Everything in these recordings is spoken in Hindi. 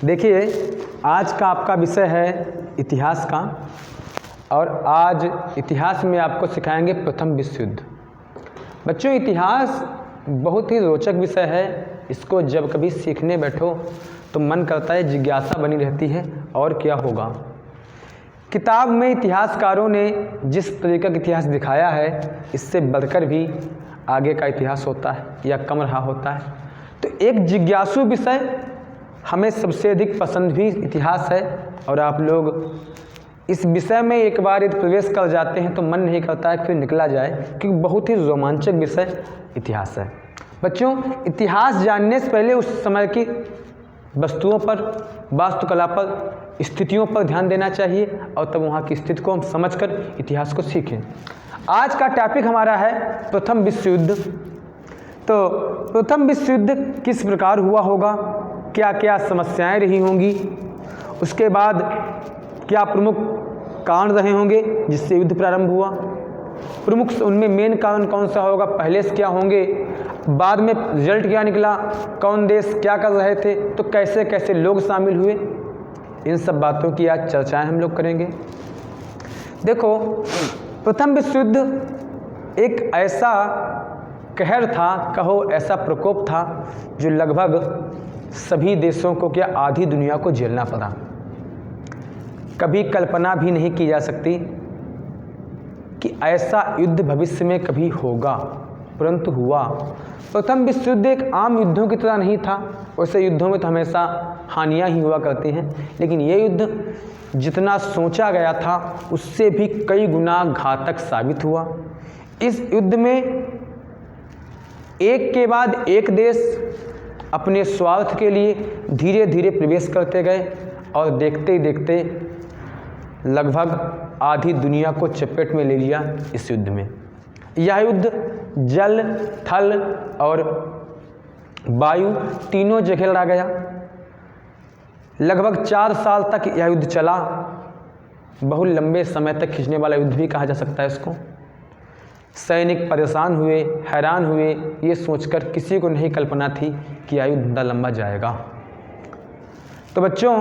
देखिए, आज का आपका विषय है इतिहास का, और आज इतिहास में आपको सिखाएंगे प्रथम विश्व युद्ध। बच्चों, इतिहास बहुत ही रोचक विषय है। इसको जब कभी सीखने बैठो तो मन करता है, जिज्ञासा बनी रहती है और क्या होगा। किताब में इतिहासकारों ने जिस तरीके का इतिहास दिखाया है, इससे बढ़कर भी आगे का इतिहास होता है या कम रहा होता है। तो एक जिज्ञासु विषय हमें सबसे अधिक पसंद भी इतिहास है, और आप लोग इस विषय में एक बार यदि प्रवेश कर जाते हैं तो मन नहीं करता है फिर निकला जाए, क्योंकि बहुत ही रोमांचक विषय इतिहास है। बच्चों, इतिहास जानने से पहले उस समय की वस्तुओं पर, वास्तुकला पर, स्थितियों पर ध्यान देना चाहिए, और तब वहाँ की स्थिति को हम समझकर इतिहास को सीखें। आज का टॉपिक हमारा है प्रथम विश्व युद्ध। तो प्रथम विश्व युद्ध किस प्रकार हुआ होगा, क्या क्या समस्याएं रही होंगी, उसके बाद क्या प्रमुख कारण रहे होंगे जिससे युद्ध प्रारंभ हुआ, प्रमुख उनमें मेन कारण कौन सा होगा, पहले से क्या होंगे, बाद में रिजल्ट क्या निकला, कौन देश क्या कर रहे थे, तो कैसे कैसे लोग शामिल हुए, इन सब बातों की आज चर्चाएं हम लोग करेंगे। देखो, प्रथम विश्व युद्ध एक ऐसा कहर था, कहो ऐसा प्रकोप था, जो लगभग सभी देशों को, क्या आधी दुनिया को झेलना पड़ा। कभी कल्पना भी नहीं की जा सकती कि ऐसा युद्ध भविष्य में कभी होगा, परंतु हुआ। प्रथम विश्व युद्ध एक आम युद्धों की तरह नहीं था। वैसे युद्धों में तो हमेशा हानियां ही हुआ करती हैं, लेकिन ये युद्ध जितना सोचा गया था उससे भी कई गुना घातक साबित हुआ। इस युद्ध में एक के बाद एक देश अपने स्वार्थ के लिए धीरे धीरे प्रवेश करते गए, और देखते ही देखते लगभग आधी दुनिया को चपेट में ले लिया इस युद्ध में। यह युद्ध जल, थल और वायु तीनों जगह लड़ा गया। लगभग 4 साल तक यह युद्ध चला। बहुत लंबे समय तक खींचने वाला युद्ध भी कहा जा सकता है इसको। सैनिक परेशान हुए, हैरान हुए, ये सोचकर किसी को नहीं कल्पना थी कि यह युद्ध लंबा जाएगा। तो बच्चों,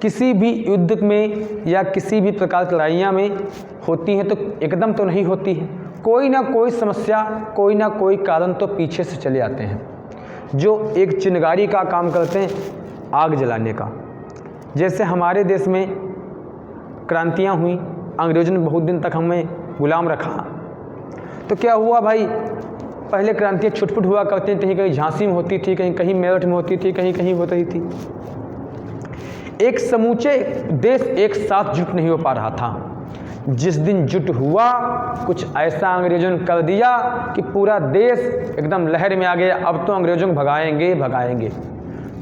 किसी भी युद्ध में या किसी भी प्रकार की लड़ाइयाँ में होती हैं तो एकदम तो नहीं होती है, कोई ना कोई समस्या, कोई ना कोई कारण तो पीछे से चले आते हैं, जो एक चिंगारी का काम करते हैं, आग जलाने का। जैसे हमारे देश में क्रांतियाँ हुई, अंग्रेज़ों ने बहुत दिन तक हमें गुलाम रखा, तो क्या हुआ भाई, पहले क्रांतियाँ छुटपुट हुआ करती थी, कहीं झांसी में होती थी, कहीं कहीं मेरठ में होती थी, कहीं कहीं होती थी। एक समूचे देश एक साथ जुट नहीं हो पा रहा था। जिस दिन जुट हुआ, कुछ ऐसा अंग्रेज़ों ने कर दिया कि पूरा देश एकदम लहर में आ गया, अब तो अंग्रेज़ों को भगाएंगे भगाएंगे।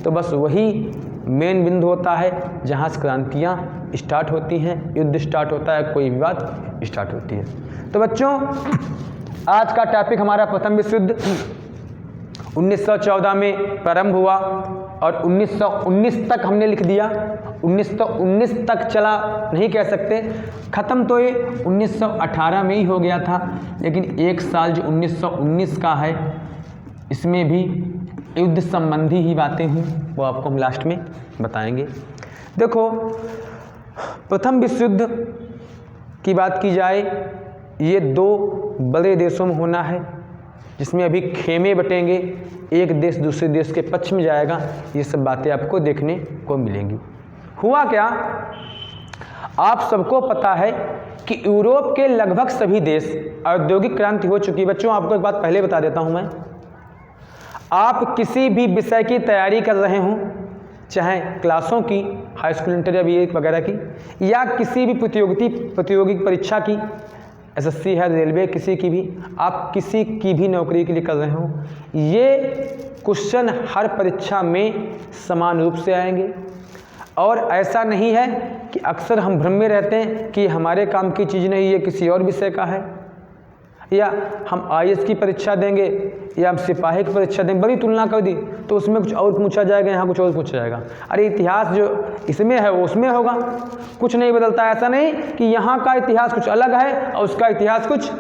तो बस वही मेन बिंदु होता है जहाँ से क्रांतियाँ स्टार्ट होती हैं, युद्ध स्टार्ट होता है, कोई विवाद स्टार्ट होती है। तो बच्चों, आज का टॉपिक हमारा प्रथम विश्व युद्ध 1914 में प्रारंभ हुआ, और 1919 तक हमने लिख दिया। 1919 तक चला नहीं कह सकते, ख़त्म तो ये 1918 में ही हो गया था, लेकिन एक साल जो 1919 का है, इसमें भी युद्ध संबंधी ही बातें हुई, वो आपको हम लास्ट में बताएंगे। देखो, प्रथम विश्व युद्ध की बात की जाए, ये 2 बड़े देशों में होना है, जिसमें अभी खेमे बटेंगे, एक देश दूसरे देश के पक्ष में जाएगा। ये सब बातें आपको देखने को मिलेंगी। हुआ क्या, आप सबको पता है कि यूरोप के लगभग सभी देश औद्योगिक क्रांति हो चुकी है। बच्चों, आपको एक बात पहले बता देता हूं मैं, आप किसी भी विषय की तैयारी कर रहे हों, चाहे क्लासों की, हाई स्कूल, इंटरमीडिएट वगैरह की, या किसी भी प्रतियोगी परीक्षा की, एसएससी है, रेलवे, किसी की भी, आप किसी की भी नौकरी के लिए कर रहे हो, ये क्वेश्चन हर परीक्षा में समान रूप से आएंगे। और ऐसा नहीं है कि अक्सर हम भ्रम में रहते हैं कि हमारे काम की चीज़ नहीं, ये किसी और विषय का है, या हम आईएएस की परीक्षा देंगे या हम सिपाही की परीक्षा देंगे, बड़ी तुलना कर दी तो उसमें कुछ और पूछा जाएगा, यहाँ कुछ और पूछा जाएगा। अरे इतिहास जो इसमें है वो उसमें होगा, कुछ नहीं बदलता। ऐसा नहीं कि यहाँ का इतिहास कुछ अलग है और उसका इतिहास कुछ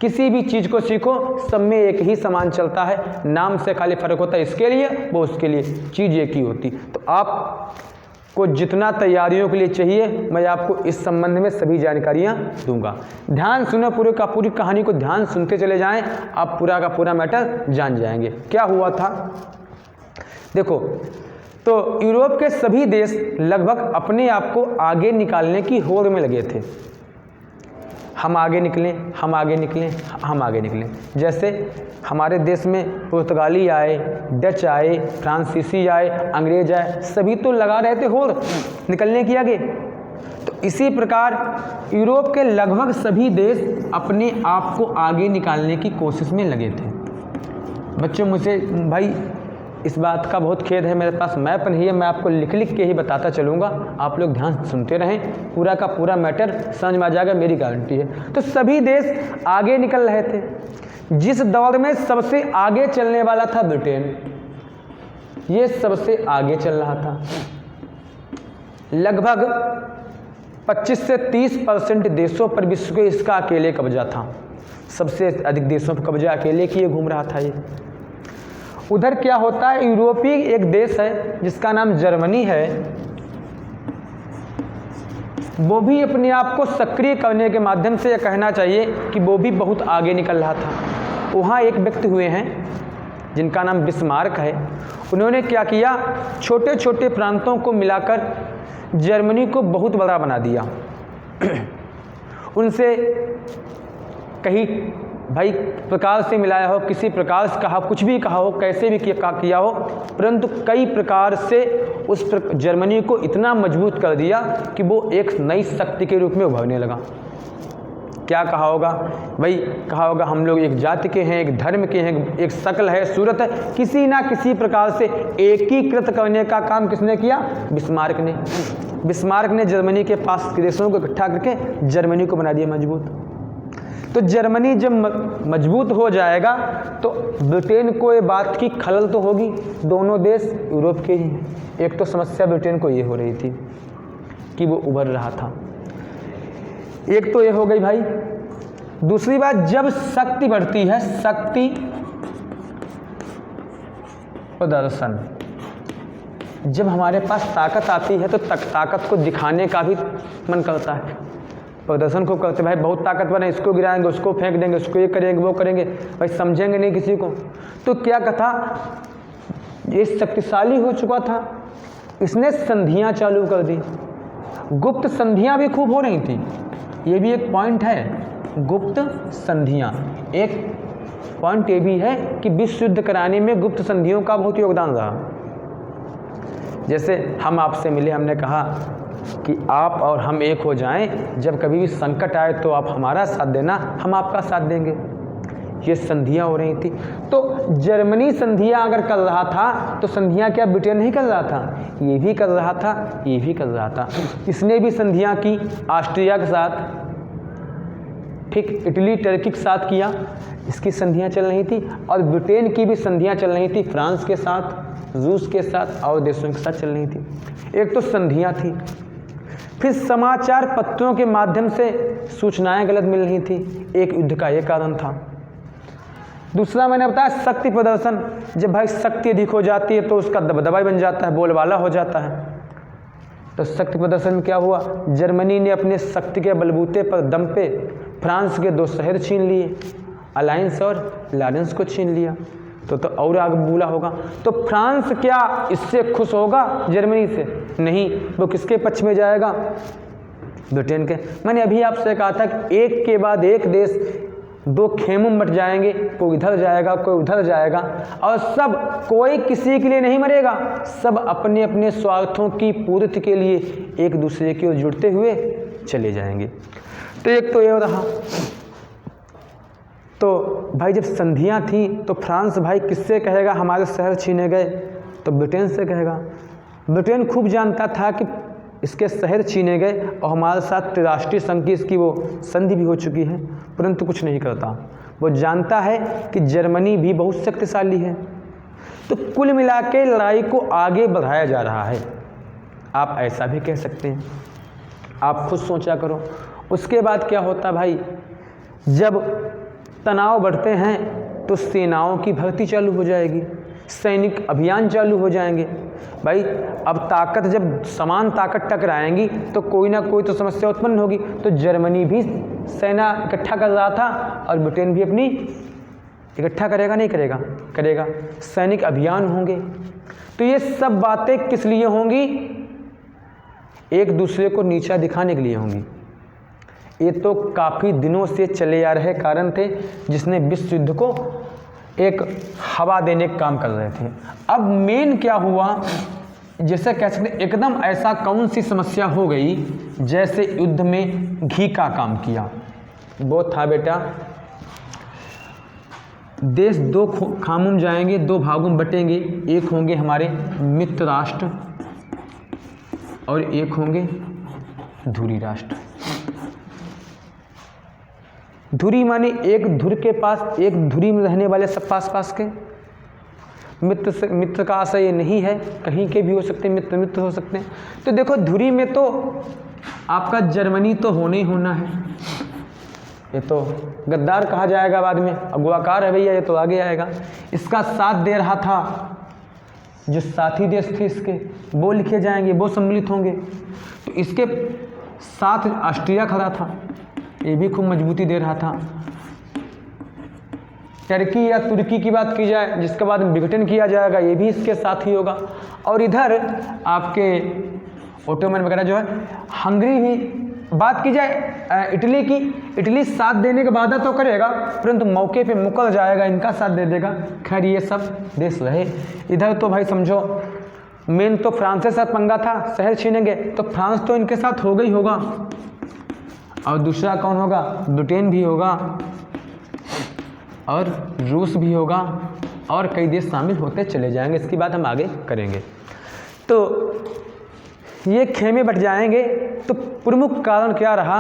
किसी भी चीज़ को सीखो, सब में एक ही समान चलता है, नाम से खाली फ़र्क होता है, इसके लिए वो उसके लिए, चीज़ एक ही होती। तो आप को जितना तैयारियों के लिए चाहिए मैं आपको इस संबंध में सभी जानकारियाँ दूंगा। ध्यान सुनो, पूरे का पूरी कहानी को ध्यान सुनते चले जाएं, आप पूरा का पूरा मैटर जान जाएंगे। क्या हुआ था देखो, तो यूरोप के सभी देश लगभग अपने आप को आगे निकालने की होड़ में लगे थे। हम आगे निकलें, हम आगे निकलें, हम आगे निकलें। जैसे हमारे देश में पुर्तगाली आए, डच आए, फ्रांसीसी आए, अंग्रेज आए, सभी तो लगा रहे थे होड़ निकलने की आगे। तो इसी प्रकार यूरोप के लगभग सभी देश अपने आप को आगे निकालने की कोशिश में लगे थे। बच्चों, मुझे भाई इस बात का बहुत खेद है, मेरे पास मैप नहीं है, मैं आपको लिख लिख के ही बताता चलूँगा, आप लोग ध्यान सुनते रहें, पूरा का पूरा मैटर समझ में आ जाएगा, मेरी गारंटी है। तो सभी देश आगे निकल रहे थे। जिस दौर में सबसे आगे चलने वाला था ब्रिटेन, ये सबसे आगे चल रहा था। लगभग 25 से 30% देशों पर विश्व के इसका अकेले कब्जा था। सबसे अधिक देशों पर कब्जा अकेले किए घूम रहा था ये। उधर क्या होता है, यूरोपीय एक देश है जिसका नाम जर्मनी है, वो भी अपने आप को सक्रिय करने के माध्यम से यह कहना चाहिए कि वो भी बहुत आगे निकल रहा था। वहाँ एक व्यक्ति हुए हैं जिनका नाम बिस्मार्क है। उन्होंने क्या किया, छोटे छोटे प्रांतों को मिलाकर जर्मनी को बहुत बड़ा बना दिया। उनसे कहीं भाई प्रकार से मिलाया हो, किसी प्रकार से कहा, कुछ भी कहा हो, कैसे भी किया हो, परंतु कई प्रकार से उस जर्मनी को इतना मजबूत कर दिया कि वो एक नई शक्ति के रूप में उभरने लगा। क्या कहा होगा भाई, कहा होगा हम लोग एक जाति के हैं, एक धर्म के हैं, एक शक्ल है, सूरत है, किसी ना किसी प्रकार से एकीकृत करने का काम किसने किया, बिस्मार्क ने। बिस्मार्क ने जर्मनी के पास देशों को इकट्ठा करके जर्मनी को बना दिया मजबूत। तो जर्मनी जब मजबूत हो जाएगा तो ब्रिटेन को ये बात की खलल तो होगी, दोनों देश यूरोप के ही हैं। एक तो समस्या ब्रिटेन को ये हो रही थी कि वो उभर रहा था, एक तो ये हो गई भाई। दूसरी बात, जब शक्ति बढ़ती है, शक्ति प्रदर्शन, जब हमारे पास ताकत आती है तो ताकत को दिखाने का भी मन करता है, प्रदर्शन को करते भाई बहुत ताकतवर है, इसको गिराएंगे, उसको फेंक देंगे, उसको ये करेंगे, वो करेंगे, भाई समझेंगे नहीं किसी को। तो क्या कथा, ये शक्तिशाली हो चुका था, इसने संधियां चालू कर दी। गुप्त संधियां भी खूब हो रही थी, ये भी एक पॉइंट है, गुप्त संधियां। एक पॉइंट ये भी है कि विश्व युद्ध कराने में गुप्त संधियों का बहुत योगदान रहा। जैसे हम आपसे मिले, हमने कहा कि आप और हम एक हो जाएं, जब कभी भी संकट आए तो आप हमारा साथ देना, हम आपका साथ देंगे। ये संधियां हो रही थी। तो जर्मनी संधियां अगर कर रहा था तो संधियां क्या ब्रिटेन नहीं कर रहा था, ये भी कर रहा था, ये भी कर रहा था। इसने भी संधियां की ऑस्ट्रिया के साथ, ठीक इटली टर्की के साथ किया, इसकी संधियां चल रही थी। और ब्रिटेन की भी संधियां चल रही थी फ्रांस के साथ, रूस के साथ और देशों के साथ चल रही थी। एक तो संधियां थी, फिर समाचार पत्रों के माध्यम से सूचनाएं गलत मिल रही थी, एक युद्ध का ये कारण था। दूसरा मैंने बताया शक्ति प्रदर्शन, जब भाई शक्ति अधिक हो जाती है तो उसका दबदबा बन जाता है, बोलबाला हो जाता है। तो शक्ति प्रदर्शन में क्या हुआ, जर्मनी ने अपने शक्ति के बलबूते पर दम पे फ्रांस के 2 शहर छीन लिए, अलायंस और लॉरेंस को छीन लिया। तो और आगे बुला होगा। तो फ्रांस क्या इससे खुश होगा जर्मनी से? नहीं, वो किसके पक्ष में जाएगा, ब्रिटेन के। मैंने अभी आपसे कहा था कि एक के बाद एक देश 2 खेमों में बट जाएंगे, कोई इधर जाएगा, कोई उधर जाएगा, और सब कोई किसी के लिए नहीं मरेगा, सब अपने अपने स्वार्थों की पूर्ति के लिए एक दूसरे की ओर जुड़ते हुए चले जाएंगे। तो एक तो ये रहा। तो भाई जब संधियां थी तो फ्रांस भाई किससे कहेगा हमारे शहर छीने गए, तो ब्रिटेन से कहेगा। ब्रिटेन खूब जानता था कि इसके शहर छीने गए और हमारे साथ त्रिराष्ट्रीय संघ की इसकी वो संधि भी हो चुकी है, परंतु कुछ नहीं करता। वो जानता है कि जर्मनी भी बहुत शक्तिशाली है। तो कुल मिला के लड़ाई को आगे बढ़ाया जा रहा है, आप ऐसा भी कह सकते हैं। आप खुद सोचा करो। उसके बाद क्या होता भाई, जब तनाव बढ़ते हैं तो सेनाओं की भर्ती चालू हो जाएगी, सैनिक अभियान चालू हो जाएंगे। भाई अब ताकत जब समान ताकत टकराएंगी तो कोई ना कोई तो समस्या उत्पन्न होगी। तो जर्मनी भी सेना इकट्ठा कर रहा था और ब्रिटेन भी अपनी इकट्ठा करेगा, नहीं करेगा? करेगा। सैनिक अभियान होंगे। तो ये सब बातें किस लिए होंगी? एक दूसरे को नीचा दिखाने के लिए होंगी। ये तो काफ़ी दिनों से चले आ रहे कारण थे जिसने विश्व युद्ध को एक हवा देने का काम कर रहे थे। अब मेन क्या हुआ, जैसे कह सकते एकदम ऐसा कौन सी समस्या हो गई जैसे युद्ध में घी का काम किया। वो था बेटा, देश दो खामों में जाएंगे, दो भागों में बटेंगे। एक होंगे हमारे मित्र राष्ट्र और एक होंगे धुरी राष्ट्र। धुरी माने एक धुर के पास, एक धुरी में रहने वाले सब पास पास के। मित्र का आशय ये नहीं है, कहीं के भी हो सकते हैं, मित्र हो सकते हैं। तो देखो धुरी में तो आपका जर्मनी तो होना ही होना है। ये तो गद्दार कहा जाएगा बाद में, अगुआकार है भैया, ये तो आगे आएगा। इसका साथ दे रहा था जो साथी देश थे इसके, वो लिखे जाएंगे, वो सम्मिलित होंगे। तो इसके साथ ऑस्ट्रिया खड़ा था, ये भी खूब मजबूती दे रहा था। टर्की या तुर्की की बात की जाए जिसके बाद ब्रिटेन किया जाएगा, ये भी इसके साथ ही होगा। और इधर आपके ओटोमन वगैरह जो है, हंगरी भी बात की जाए इटली की, इटली साथ देने का वादा तो करेगा परंतु मौके पे मुकर जाएगा, इनका साथ दे देगा। खैर ये सब देश रहे। इधर तो भाई समझो मेन तो फ्रांस के साथ पंगा था, शहर छीनेंगे तो फ्रांस तो इनके साथ होगा ही होगा। और दूसरा कौन होगा? ब्रिटेन भी होगा और रूस भी होगा और कई देश शामिल होते चले जाएंगे। इसकी बात हम आगे करेंगे। तो ये खेमे बट जाएंगे। तो प्रमुख कारण क्या रहा?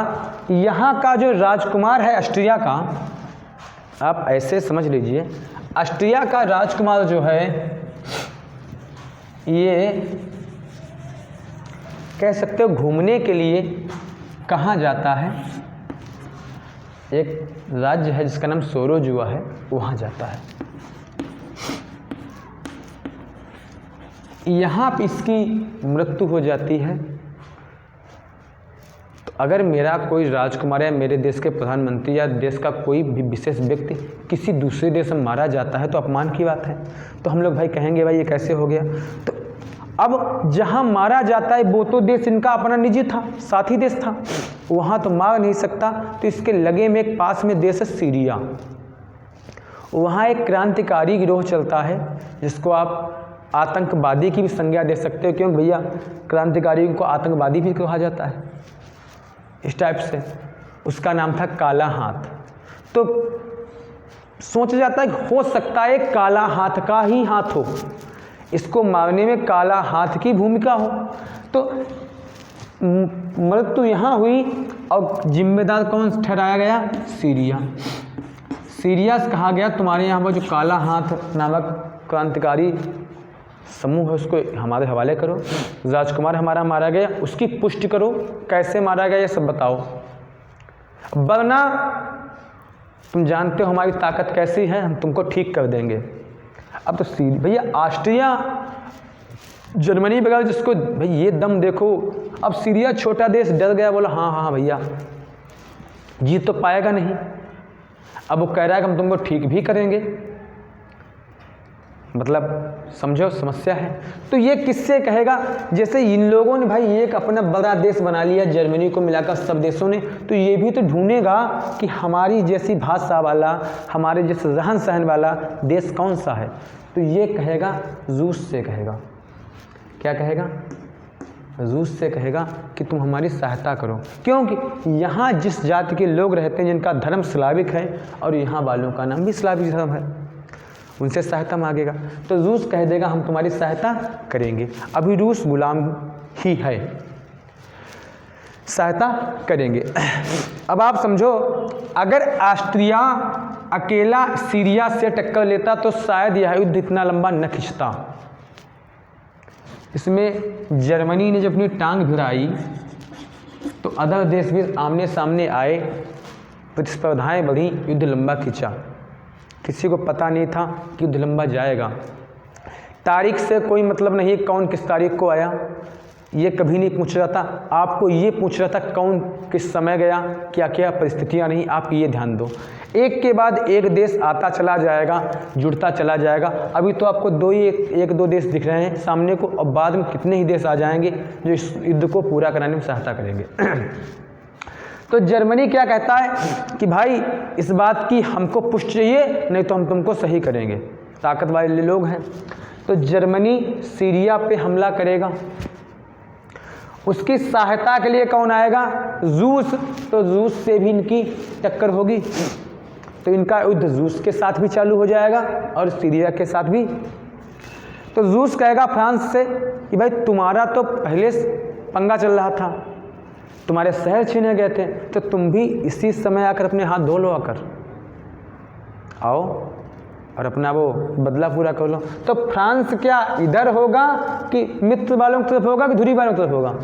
यहाँ का जो राजकुमार है ऑस्ट्रिया का, आप ऐसे समझ लीजिए, ऑस्ट्रिया का राजकुमार जो है ये कह सकते हो घूमने के लिए कहाँ जाता है? एक राज्य है जिसका नाम सोरोजुआ है, वहाँ जाता है। यहाँ पर इसकी मृत्यु हो जाती है। तो अगर मेरा कोई राजकुमार या मेरे देश के प्रधानमंत्री या देश का कोई भी विशेष व्यक्ति किसी दूसरे देश में मारा जाता है तो अपमान की बात है। तो हम लोग भाई कहेंगे भाई ये कैसे हो गया। तो अब जहाँ मारा जाता है वो तो देश इनका अपना निजी था, साथी देश था, वहाँ तो मार नहीं सकता। तो इसके लगे में एक पास में देश है सीरिया, वहाँ एक क्रांतिकारी गिरोह चलता है जिसको आप आतंकवादी की भी संज्ञा दे सकते हो, क्योंकि भैया क्रांतिकारी को आतंकवादी भी कहा जाता है इस टाइप से। उसका नाम था काला हाथ। तो सोचा जाता है हो सकता है काला हाथ का ही हाथ हो, इसको मारने में काला हाथ की भूमिका हो। तो मृत्यु यहाँ हुई और जिम्मेदार कौन ठहराया गया? सीरिया। सीरिया से कहा गया तुम्हारे यहाँ पर जो काला हाथ नामक क्रांतिकारी समूह है उसको हमारे हवाले करो। राजकुमार हमारा मारा गया, उसकी पुष्टि करो, कैसे मारा गया ये सब बताओ, वरना तुम जानते हो हमारी ताकत कैसी है, हम तुमको ठीक कर देंगे। अब तो भैया ऑस्ट्रिया जर्मनी वगैरह जिसको भाई ये दम देखो। अब सीरिया छोटा देश डर गया, बोला हाँ हाँ भैया जीत तो पाएगा नहीं। अब वो कह रहा है कि हम तुमको ठीक भी करेंगे, मतलब समझो समस्या है। तो ये किससे कहेगा? जैसे इन लोगों ने भाई एक अपना बड़ा देश बना लिया, जर्मनी को मिलाकर सब देशों ने, तो ये भी तो ढूंढेगा कि हमारी जैसी भाषा वाला, हमारे जैसे रहन सहन वाला देश कौन सा है। तो ये कहेगा रूस से कहेगा। क्या कहेगा? रूस से कहेगा कि तुम हमारी सहायता करो, क्योंकि यहाँ जिस जाति के लोग रहते हैं जिनका धर्म स्लाविक है और यहाँ वालों का नाम भी स्लाविक धर्म है, उनसे सहायता मांगेगा। तो रूस कह देगा हम तुम्हारी सहायता करेंगे। अभी रूस गुलाम ही है, सहायता करेंगे। अब आप समझो अगर ऑस्ट्रिया अकेला सीरिया से टक्कर लेता तो शायद यह युद्ध इतना लंबा न खिंचता। इसमें जर्मनी ने जब अपनी टांग भिड़ाई तो अदर देश भी आमने सामने आए प्रतिस्पर्धाएँ बढ़ी, युद्ध लंबा खींचा। किसी को पता नहीं था कि युद्ध लंबा जाएगा। तारीख से कोई मतलब नहीं कौन किस तारीख को आया, ये कभी नहीं पूछ रहा था। आपको ये पूछ रहा था कौन किस समय गया, क्या क्या परिस्थितियाँ नहीं। आप ये ध्यान दो, एक के बाद एक देश आता चला जाएगा, जुड़ता चला जाएगा। अभी तो आपको एक दो देश दिख रहे हैं सामने को, और बाद में कितने ही देश आ जाएंगे जो इस युद्ध को पूरा कराने में सहायता करेंगे। तो जर्मनी क्या कहता है कि भाई इस बात की हमको पुष्टि चाहिए, नहीं तो हम तुमको सही करेंगे। ताकत वाले लोग हैं। तो जर्मनी सीरिया पे हमला करेगा, उसकी सहायता के लिए कौन आएगा? रूस। तो रूस से भी इनकी टक्कर होगी, तो इनका युद्ध रूस के साथ भी चालू हो जाएगा और सीरिया के साथ भी। तो रूस कहेगा फ्रांस से कि भाई तुम्हारा तो पहले पंगा चल रहा था, तुम्हारे शहर छीने गए थे, तो तुम भी इसी समय आकर अपने हाथ धो लो, आकर आओ और अपना वो बदला पूरा कर लो। तो फ्रांस क्या इधर होगा कि मित्र वालों की तरफ होगा कि धुरी वालों की तरफ होगा?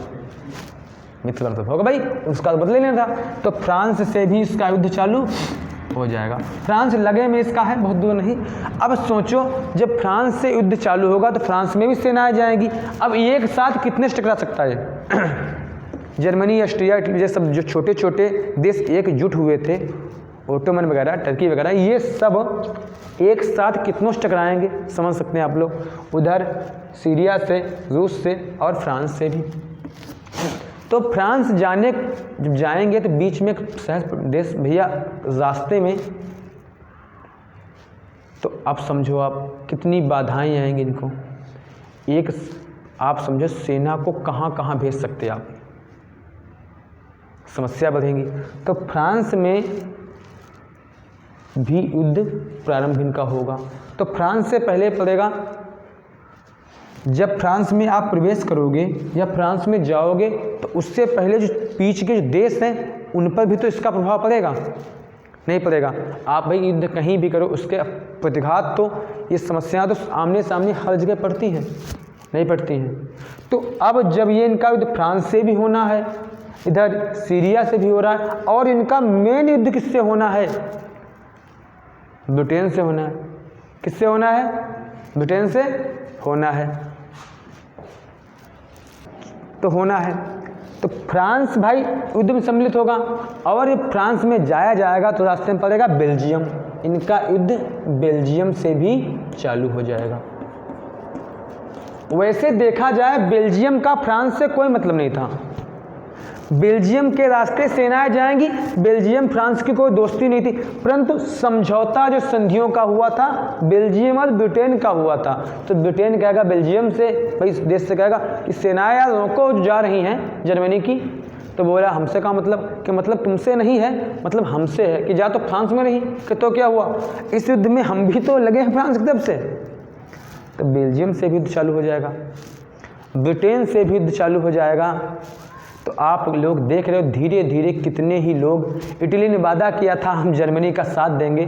मित्र वालों की तरफ होगा भाई, उसका बदले लेना था। तो फ्रांस से भी इसका युद्ध चालू हो जाएगा। फ्रांस लगे में इसका है, बहुत दूर नहीं। अब सोचो, जब फ्रांस से युद्ध चालू होगा तो फ्रांस में भी सेनाएं जाएंगी। अब एक साथ कितने से टकरा सकता है? जर्मनी, ऑस्ट्रिया, इटली, सब जो छोटे छोटे देश एकजुट हुए थे, ओटोमन वगैरह, टर्की वगैरह, ये सब एक साथ कितनों से टकराएंगे, समझ सकते हैं आप लोग। उधर सीरिया से, रूस से और फ्रांस से भी। तो फ्रांस जब जाएंगे तो बीच में एक शहर देश भैया रास्ते में, तो आप समझो आप कितनी बाधाएं आएंगी इनको। एक आप समझो सेना को कहाँ कहाँ भेज सकते आप, समस्या बढ़ेगी। तो फ्रांस में भी युद्ध प्रारंभ इनका होगा। तो फ्रांस से पहले पड़ेगा, जब फ्रांस में आप प्रवेश करोगे या फ्रांस में जाओगे तो उससे पहले जो बीच के जो देश हैं उन पर भी तो इसका प्रभाव पड़ेगा, नहीं पड़ेगा? आप भाई युद्ध कहीं भी करो, उसके प्रतिघात तो, ये समस्याएं तो आमने सामने हर जगह पड़ती हैं, नहीं पड़ती हैं। तो अब जब ये इनका युद्ध फ्रांस से भी होना है, इधर सीरिया से भी हो रहा है, और इनका मेन युद्ध किससे होना है? ब्रिटेन से होना है। किससे होना है? ब्रिटेन से होना है। तो होना है तो फ्रांस भाई युद्ध में सम्मिलित होगा, और फ्रांस में जाया जाएगा तो रास्ते में पड़ेगा बेल्जियम। इनका युद्ध बेल्जियम से भी चालू हो जाएगा। वैसे देखा जाए बेल्जियम का फ्रांस से कोई मतलब नहीं था। बेल्जियम के रास्ते सेनाएं जाएंगी, बेल्जियम फ्रांस की कोई दोस्ती नहीं थी, परंतु समझौता जो संधियों का हुआ था बेल्जियम और ब्रिटेन का हुआ था। तो ब्रिटेन कहेगा बेल्जियम से, भाई देश से कहेगा कि सेनाएं यार रोको जो जा रही हैं जर्मनी की। तो बोला हमसे का मतलब कि मतलब तुमसे नहीं है, मतलब हमसे है कि जा तो फ्रांस में रही कि तो क्या हुआ, इस युद्ध में हम भी तो लगे हैं फ्रांस की तरफ से। तो बेल्जियम से भी युद्ध चालू हो जाएगा, ब्रिटेन से भी युद्ध चालू हो जाएगा। तो आप लोग देख रहे हो धीरे धीरे कितने ही लोग, इटली ने वादा किया था हम जर्मनी का साथ देंगे,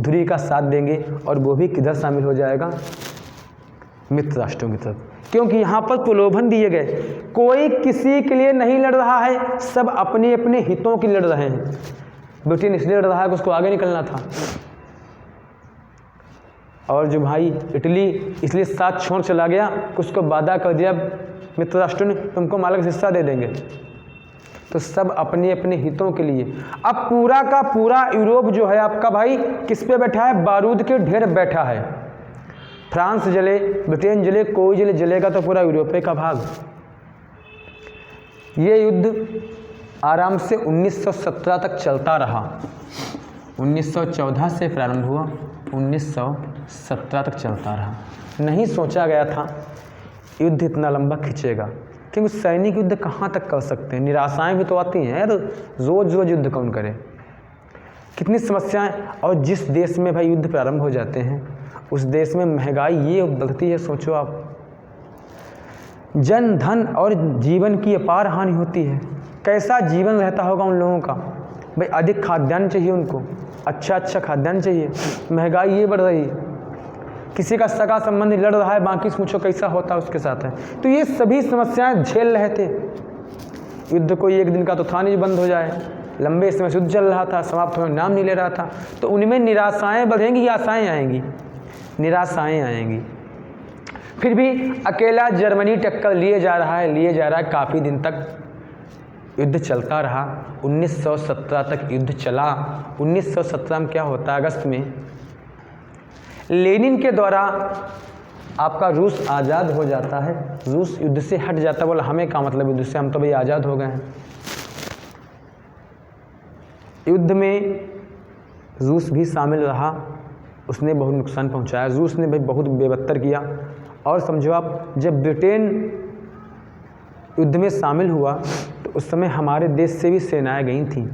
धुरी का साथ देंगे, और वो भी किधर शामिल हो जाएगा? मित्र राष्ट्रों की तरफ। क्योंकि यहाँ पर प्रलोभन दिए गए, कोई किसी के लिए नहीं लड़ रहा है, सब अपने अपने हितों के लिए लड़ रहे हैं। ब्रिटेन इसलिए लड़ रहा है कि उसको आगे निकलना था, और जो भाई इटली इसलिए साथ छोड़ चला गया कि उसको वादा कर दिया मित्र राष्ट्रों ने तुमको मालिक हिस्सा दे देंगे। तो सब अपने अपने हितों के लिए। अब पूरा का पूरा यूरोप जो है आपका भाई किस पे बैठा है? बारूद के ढेर बैठा है। फ्रांस जले, ब्रिटेन जले, कोई जलेगा तो पूरा यूरोप का भाग। ये युद्ध आराम से 1917 तक चलता रहा। 1914 से प्रारंभ हुआ, 1917 तक चलता रहा। नहीं सोचा गया था युद्ध इतना लंबा खिंचेगा, क्योंकि सैनिक युद्ध कहाँ तक कर सकते हैं, निराशाएं भी तो आती हैं, तो रोज रोज युद्ध कौन करे, कितनी समस्याएं। और जिस देश में भाई युद्ध प्रारंभ हो जाते हैं उस देश में महंगाई ये बढ़ती है, सोचो आप, जन धन और जीवन की अपार हानि होती है। कैसा जीवन रहता होगा उन लोगों का? भाई अधिक खाद्यान्न चाहिए उनको, अच्छा खाद्यान्न चाहिए, महंगाई ये बढ़ रही है, किसी का सगा संबंध लड़ रहा है, बाकी पूछो कैसा होता है उसके साथ है। तो ये सभी समस्याएं झेल रहे थे। युद्ध कोई एक दिन का तो था नहीं बंद हो जाए, लंबे समय से युद्ध चल रहा था, समाप्त होने नाम नहीं ले रहा था। तो उनमें निराशाएँ बढ़ेंगी या आशाएँ आएंगी? निराशाएँ आएंगी। फिर भी अकेला जर्मनी टक्कर लिए जा रहा है, काफ़ी दिन तक युद्ध चलता रहा। 1917 तक युद्ध चला। 1917 में क्या होता है, अगस्त में लेनिन के द्वारा आपका रूस आज़ाद हो जाता है। रूस युद्ध से हट जाता है। बोला हमें क्या मतलब युद्ध से, हम तो भाई आज़ाद हो गए हैं। युद्ध में रूस भी शामिल रहा, उसने बहुत नुकसान पहुंचाया। रूस ने भाई बहुत बेबत्तर किया। और समझो आप, जब ब्रिटेन युद्ध में शामिल हुआ तो उस समय हमारे देश से भी सेनाएं गई थीं,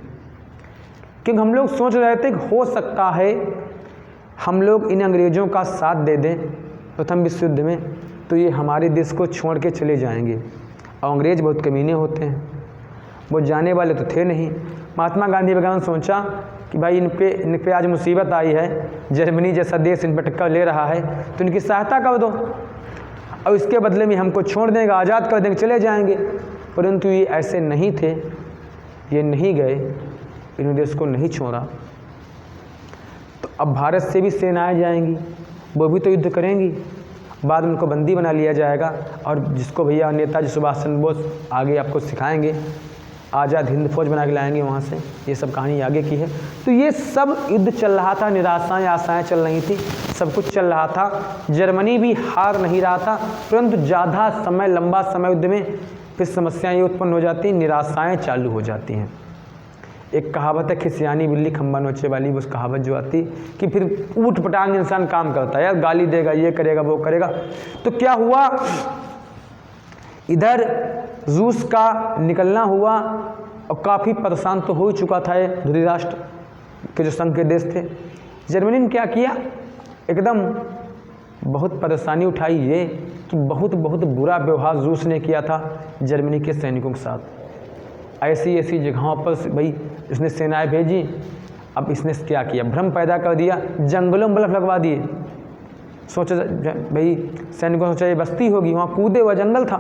क्योंकि हम लोग सोच रहे थे कि हो सकता है हम लोग इन अंग्रेज़ों का साथ दे दें प्रथम विश्व युद्ध में, तो ये हमारे देश को छोड़ के चले जाएंगे। और अंग्रेज़ बहुत कमीने होते हैं, वो जाने वाले तो थे नहीं। महात्मा गांधी वगैरह ने सोचा कि भाई इन पे आज मुसीबत आई है, जर्मनी जैसा देश इन पर टक्कर ले रहा है, तो इनकी सहायता कर दो और इसके बदले में हमको छोड़ देंगे, आज़ाद कर देंगे, चले जाएंगे। परंतु ये ऐसे नहीं थे, ये नहीं गए, इन्होंने देश को नहीं छोड़ा। तो अब भारत से भी सेनाएं जाएंगी, वो भी तो युद्ध करेंगी। बाद में उनको बंदी बना लिया जाएगा और जिसको भैया नेताजी सुभाष चंद्र बोस आगे आपको सिखाएंगे, आज़ाद हिंद फौज बना के लाएंगे वहाँ से। ये सब कहानी आगे की है। तो ये सब युद्ध चल रहा था, निराशाएं आशाएं चल रही थी, सब कुछ चल रहा था। जर्मनी भी हार नहीं रहा था, परंतु ज़्यादा समय, लंबा समय युद्ध में फिर समस्याएं ये उत्पन्न हो जाती हैं, निराशाएं चालू हो जाती हैं। एक कहावत है, खिसियानी बिल्ली खंबा नोचे वाली, उस कहावत जो आती कि फिर ऊट पटांग इंसान काम करता है, यार गाली देगा, ये करेगा, वो करेगा। तो क्या हुआ, इधर रूस का निकलना हुआ और काफ़ी परेशान तो हो चुका था ये धृतराष्ट्र के जो संघ के देश थे। जर्मनी ने क्या किया, एकदम बहुत परेशानी उठाई ये कि बहुत बुरा व्यवहार रूस ने किया था जर्मनी के सैनिकों के साथ। ऐसी ऐसी जगहों पर भाई इसने सेनाएं भेजी। अब इसने क्या किया, भ्रम पैदा कर दिया, जंगलों में बल्ब लगवा दिए। सोचा भाई सैनिकों ने सोचा ये बस्ती होगी, वहाँ कूदे हुआ जंगल था,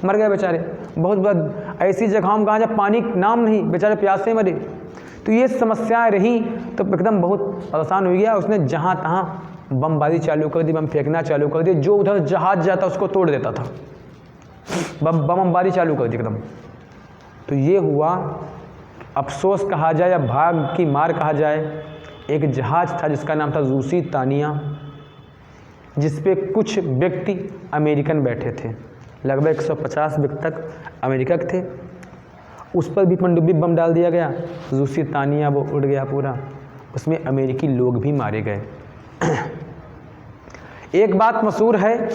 मर गए बेचारे। बहुत ऐसी जगहों में कहाँ जब पानी नाम नहीं, बेचारे प्यासे मरे। तो ये समस्याएं रही, तो एकदम बहुत परेशान हो गया। उसने जहाँ तहाँ बमबारी चालू कर दी, बम फेंकना चालू कर दिया, जो उधर जहाज जाता उसको तोड़ देता था, बमबारी चालू कर दी एकदम। तो ये हुआ, अफसोस कहा जाए या भाग की मार कहा जाए, एक जहाज़ था जिसका नाम था रूसी तानिया, जिस पे कुछ व्यक्ति अमेरिकन बैठे थे, लगभग 150 व्यक्ति तक अमेरिका के थे। उस पर भी पनडुब्बी बम डाल दिया गया, रूसी तानिया वो उड़ गया पूरा, उसमें अमेरिकी लोग भी मारे गए। एक बात मशहूर है,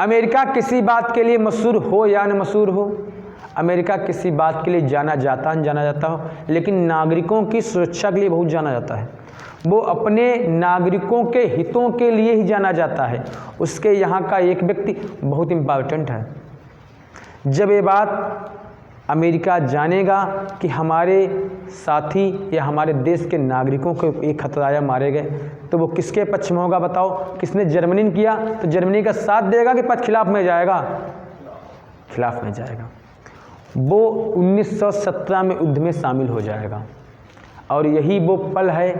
अमेरिका किसी बात के लिए मशहूर हो या न मशहूर हो, अमेरिका किसी बात के लिए जाना जाता हो, लेकिन नागरिकों की सुरक्षा के लिए बहुत जाना जाता है। वो अपने नागरिकों के हितों के लिए ही जाना जाता है। उसके यहाँ का एक व्यक्ति बहुत इम्पॉर्टेंट है। जब ये बात अमेरिका जानेगा कि हमारे साथी या हमारे देश के नागरिकों को एक खतरा या मारे गए, तो वो किसके पक्ष में होगा बताओ? किसने जर्मनी ने किया तो जर्मनी का साथ देगा कि पक्ष खिलाफ में जाएगा? खिलाफ में जाएगा। वो 1917 में युद्ध में शामिल हो जाएगा। और यही वो पल है,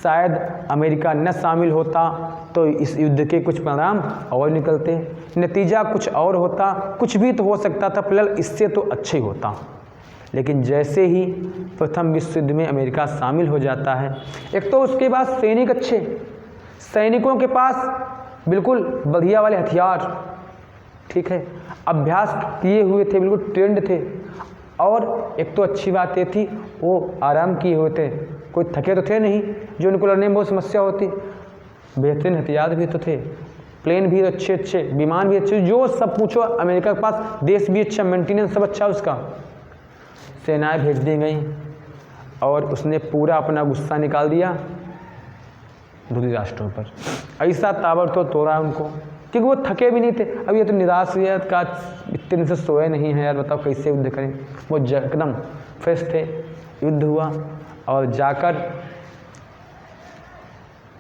शायद अमेरिका न शामिल होता तो इस युद्ध के कुछ परिणाम और निकलते, नतीजा कुछ और होता, कुछ भी तो हो सकता था, फिलहाल इससे तो अच्छा ही होता। लेकिन जैसे ही प्रथम विश्व युद्ध में अमेरिका शामिल हो जाता है, एक तो उसके बाद सैनिक अच्छे, सैनिकों के पास बिल्कुल बढ़िया वाले हथियार, ठीक है, अभ्यास किए हुए थे, बिल्कुल ट्रेंड थे। और एक तो अच्छी बात ये थी वो आराम किए हुए थे, कोई थके तो थे नहीं जो उनको लड़ने में बहुत समस्या होती। बेहतरीन हथियार भी तो थे, प्लेन भी अच्छे, विमान भी अच्छे, जो सब पूछो अमेरिका के पास, देश भी अच्छा, मेंटेनेंस सब अच्छा उसका। सेनाएं भेज दी गई और उसने पूरा अपना गुस्सा निकाल दिया दूसरे राष्ट्रों पर। ऐसा ताबड़तोड़ तोड़ा उनको, क्योंकि वो थके भी नहीं थे। अब ये तो निराश हुआ का इतने दिन से सोए नहीं हैं यार, बताओ कैसे युद्ध करें। वो एकदम फ्रेश थे। युद्ध हुआ और जाकर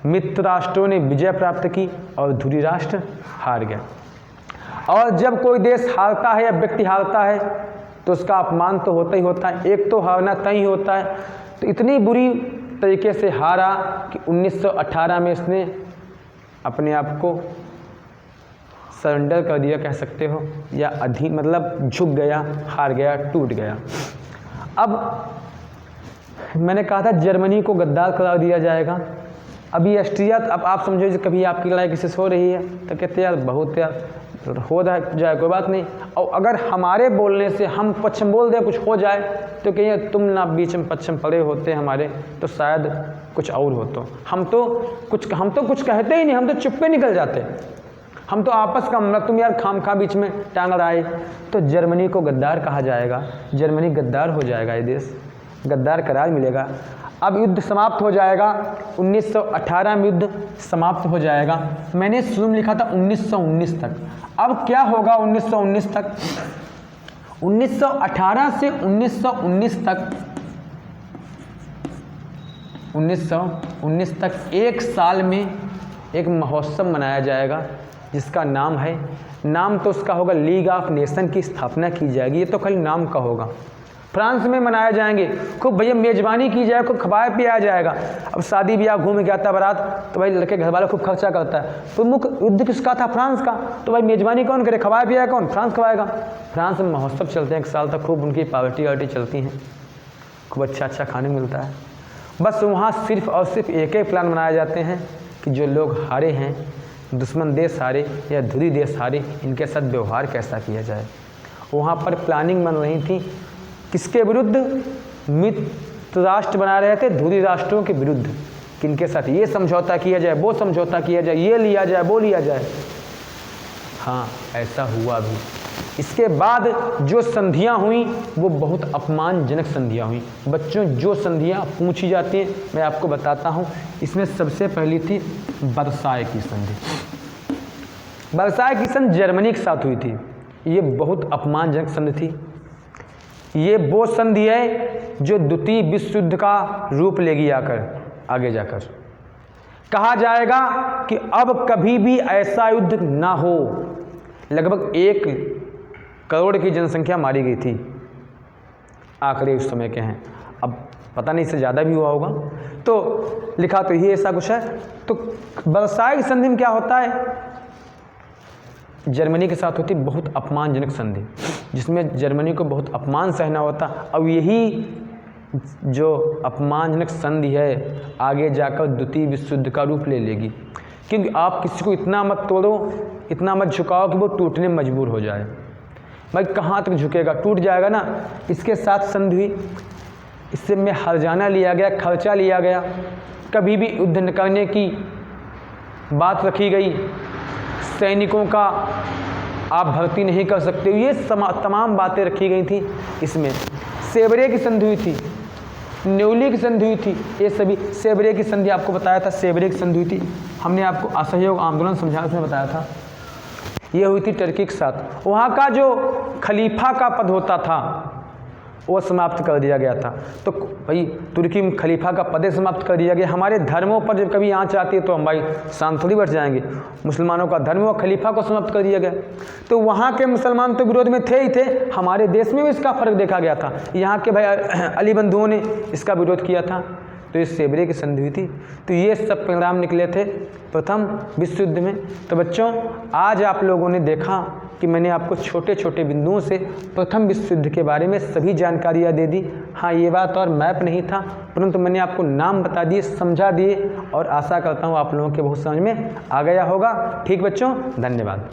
मित्र राष्ट्रों ने विजय प्राप्त की और धुरी राष्ट्र हार गया। और जब कोई देश हारता है या व्यक्ति हारता है तो उसका अपमान तो होता ही होता है, एक तो हारना तय होता है। तो इतनी बुरी तरीके से हारा कि 1918 में इसने अपने आप को सरेंडर कर दिया कह सकते हो, या मतलब झुक गया, हार गया, टूट गया। अब मैंने कहा था जर्मनी को गद्दार करार दिया जाएगा। अभी ऑस्ट्रिया, अब आप समझो कभी आपकी लड़ाई किसी से हो रही है तो कहते यार बहुत यार हो जाए कोई बात नहीं, और अगर हमारे बोलने से हम पश्चिम बोल दें कुछ हो जाए तो कहिए तुम ना बीच में पश्चिम पड़े होते हमारे तो शायद कुछ और हो। तो हम तो कुछ कहते ही नहीं, हम तो चुप्पे निकल जाते, हम तो आपस का मतलब तुम यार खामखा बीच में टांग आए। तो जर्मनी को गद्दार कहा जाएगा, जर्मनी गद्दार हो जाएगा, ये देश गद्दार करार मिलेगा। अब युद्ध समाप्त हो जाएगा, 1918 में युद्ध समाप्त हो जाएगा। मैंने शुरू में लिखा था 1919 तक, अब क्या होगा 1919 तक? 1918 से 1919 तक, 1919 तक एक साल में एक महोत्सव मनाया जाएगा जिसका नाम तो उसका होगा लीग ऑफ नेशन की स्थापना की जाएगी। ये तो खाली नाम का होगा। फ्रांस में मनाए जाएंगे, खूब भैया मेज़बानी की जाए, खूब खवाया पिया जाएगा। अब शादी ब्याह घूम के आता बारात तो भाई लड़के घर वाले खूब खर्चा करता है। तो मुख्य युद्ध किसका था? फ्रांस का। तो भाई मेज़बानी कौन करे, खवाया पिया कौन? फ्रांस खवाएगा। फ्रांस में महोत्सव चलते हैं एक साल तक, खूब उनकी पार्टी वार्टी चलती हैं, खूब अच्छा खाने मिलता है। बस वहाँ सिर्फ और सिर्फ एक ही प्लान बनाए जाते हैं कि जो लोग हारे हैं, दुश्मन देश हारे या धुरी देश हारे, इनके साथ व्यवहार कैसा किया जाए। वहाँ पर प्लानिंग बन रही थी किसके विरुद्ध? मित्र राष्ट्र बना रहे थे धुरी राष्ट्रों के विरुद्ध, किनके साथ ये समझौता किया जाए, वो समझौता किया जाए, ये लिया जाए, वो लिया जाए। हाँ, ऐसा हुआ भी। इसके बाद जो संधियाँ हुई वो बहुत अपमानजनक संधियाँ हुई। बच्चों, जो संधियाँ पूछी जाती हैं मैं आपको बताता हूँ। इसमें सबसे पहली थी वर्साय की संधि। वर्साय की संधि जर्मनी के साथ हुई थी। ये बहुत अपमानजनक संधि थी। ये वो संधि है जो द्वितीय विश्व युद्ध का रूप लेगी आगे जाकर। कहा जाएगा कि अब कभी भी ऐसा युद्ध ना हो। लगभग 1 करोड़ की जनसंख्या मारी गई थी, आंकड़े उस समय के हैं, अब पता नहीं इससे ज़्यादा भी हुआ होगा। तो लिखा तो ये ऐसा कुछ है। तो वर्साय की संधि में क्या होता है? जर्मनी के साथ होती बहुत अपमानजनक संधि, जिसमें जर्मनी को बहुत अपमान सहना होता। अब यही जो अपमानजनक संधि है आगे जाकर द्वितीय विश्व युद्ध का रूप ले लेगी, क्योंकि आप किसी को इतना मत तोड़ो, इतना मत झुकाओ कि वो टूटने में मजबूर हो जाए। भाई कहाँ तक झुकेगा, टूट जाएगा ना। इसके साथ संधि हुई, इससे में हर्जाना लिया गया, खर्चा लिया गया, कभी भी युद्ध न करने की बात रखी गई, सैनिकों का आप भर्ती नहीं कर सकते, ये तमाम बातें रखी गई थी। इसमें सेवरे की संधि हुई थी, न्यूली की संधि हुई थी, ये सभी। सेवरे की संधि आपको बताया था, सेवरे की संधि हुई थी, हमने आपको असहयोग आंदोलन समझाने में बताया था। ये हुई थी टर्की के साथ। वहाँ का जो खलीफा का पद होता था वो समाप्त कर दिया गया था। तो भाई तुर्की में खलीफा का पद समाप्त कर दिया गया। हमारे धर्मों पर जब कभी आँच आती है तो हम भाई शांत थोड़ी बैठ जाएंगे। मुसलमानों का धर्म व खलीफा को समाप्त कर दिया गया। तो वहाँ के मुसलमान तो विरोध में थे ही थे, हमारे देश में भी इसका फर्क देखा गया था। यहाँ के भाई अली बंधुओं ने इसका विरोध किया था, तो इस सेवरे की संधि हुई थी। तो ये सब परिणाम निकले थे प्रथम विश्व युद्ध में। तो बच्चों, आज आप लोगों ने देखा कि मैंने आपको छोटे छोटे बिंदुओं से प्रथम विश्व युद्ध के बारे में सभी जानकारियाँ दे दी। हाँ, ये बात और मैप नहीं था, परंतु मैंने आपको नाम बता दिए, समझा दिए, और आशा करता हूँ आप लोगों के बहुत समझ में आ गया होगा। ठीक बच्चों, धन्यवाद।